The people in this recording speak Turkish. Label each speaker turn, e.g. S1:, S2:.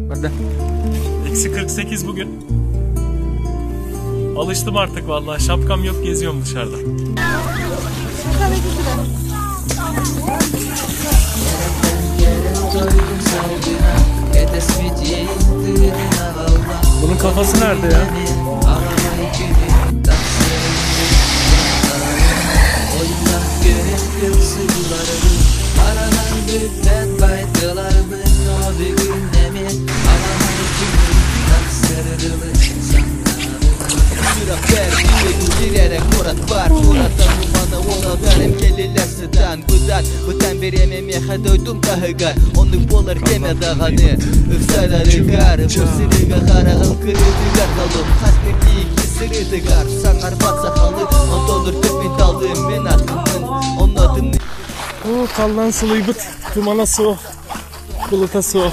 S1: Hadi.
S2: Eksi 48 bugün. Alıştım artık vallahi. Şapkam yok, geziyorum dışarıda. Bunun kafası nerede ya?
S3: Girerek Murat var Murat'tan umana ona benim gelirlersinden Bıdan bir yemeğe doydum kahıgar Onu bolar deme dağını Üfsaları gar Bu sırıga karağıl kırıdıgar Kalım hasbirliği sırıdıgar Sanar batsahalı On dolur tüpün dalım ben adımın Onun adını
S2: Kallan sılıybıt. Dumana su. Buluta su.